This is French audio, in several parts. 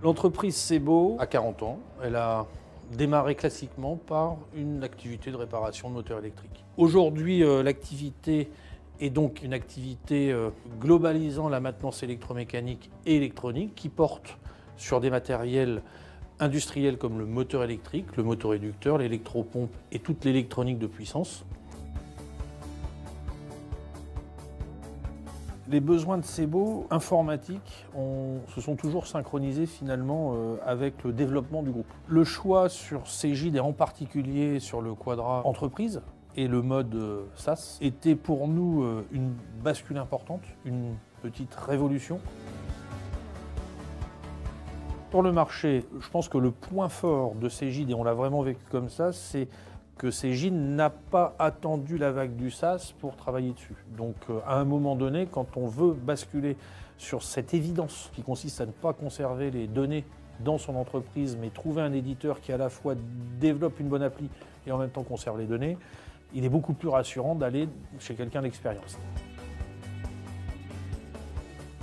L'entreprise Sebaud a 40 ans. Elle a démarré classiquement par une activité de réparation de moteurs électriques. Aujourd'hui, l'activité est donc une activité globalisant la maintenance électromécanique et électronique qui porte sur des matériels industriels comme le moteur électrique, le moteur réducteur, l'électropompe et toute l'électronique de puissance. Les besoins de Sebaud informatiques se sont toujours synchronisés finalement avec le développement du groupe. Le choix sur Cegid et en particulier sur le quadra entreprise et le mode SaaS était pour nous une bascule importante, une petite révolution. Sur le marché, je pense que le point fort de Cegid, et on l'a vraiment vécu comme ça, c'est que Cegid n'a pas attendu la vague du SaaS pour travailler dessus. Donc à un moment donné, quand on veut basculer sur cette évidence qui consiste à ne pas conserver les données dans son entreprise, mais trouver un éditeur qui à la fois développe une bonne appli et en même temps conserve les données, il est beaucoup plus rassurant d'aller chez quelqu'un d'expérience.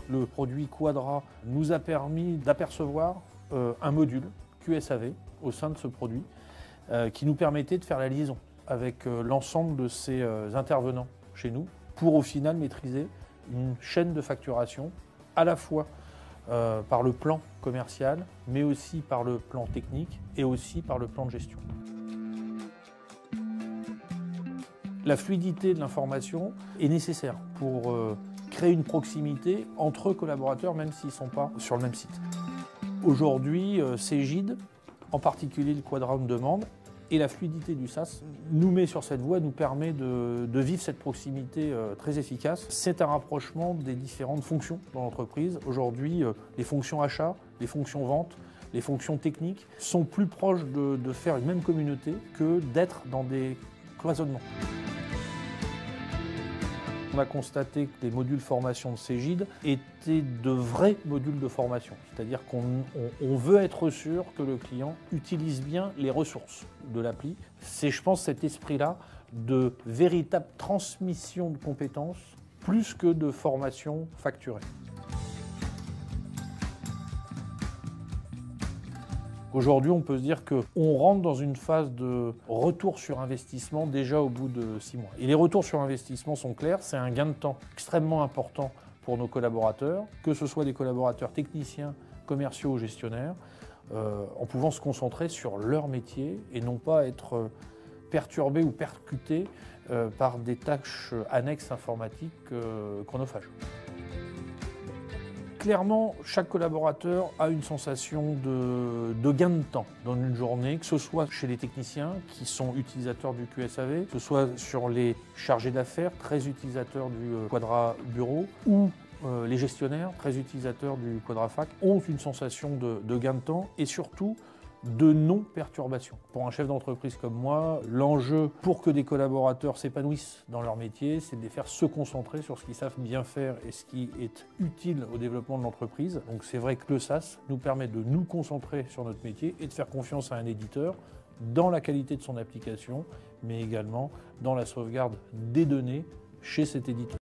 Le produit Quadra nous a permis d'apercevoir un module QSAV au sein de ce produit qui nous permettait de faire la liaison avec l'ensemble de ces intervenants chez nous pour au final maîtriser une chaîne de facturation à la fois par le plan commercial mais aussi par le plan technique et aussi par le plan de gestion. La fluidité de l'information est nécessaire pour créer une proximité entre collaborateurs même s'ils ne sont pas sur le même site. Aujourd'hui, Cegid, en particulier le quadra de demande, et la fluidité du SaaS nous met sur cette voie, nous permet de vivre cette proximité très efficace. C'est un rapprochement des différentes fonctions dans l'entreprise. Aujourd'hui, les fonctions achat, les fonctions vente, les fonctions techniques sont plus proches de faire une même communauté que d'être dans des cloisonnements. On a constaté que les modules formation de Cegid étaient de vrais modules de formation. C'est-à-dire qu'on veut être sûr que le client utilise bien les ressources de l'appli. C'est, je pense, cet esprit-là de véritable transmission de compétences plus que de formation facturée. Aujourd'hui, on peut se dire qu'on rentre dans une phase de retour sur investissement déjà au bout de 6 mois. Et les retours sur investissement sont clairs, c'est un gain de temps extrêmement important pour nos collaborateurs, que ce soit des collaborateurs techniciens, commerciaux ou gestionnaires, en pouvant se concentrer sur leur métier et non pas être perturbés ou percutés par des tâches annexes informatiques chronophages. Clairement, chaque collaborateur a une sensation de gain de temps dans une journée, que ce soit chez les techniciens qui sont utilisateurs du QSAV, que ce soit sur les chargés d'affaires, très utilisateurs du Quadra Bureau, ou les gestionnaires, très utilisateurs du Quadra Fac, ont une sensation de gain de temps et surtout de non-perturbation. Pour un chef d'entreprise comme moi, l'enjeu pour que des collaborateurs s'épanouissent dans leur métier, c'est de les faire se concentrer sur ce qu'ils savent bien faire et ce qui est utile au développement de l'entreprise. Donc c'est vrai que le SaaS nous permet de nous concentrer sur notre métier et de faire confiance à un éditeur dans la qualité de son application, mais également dans la sauvegarde des données chez cet éditeur.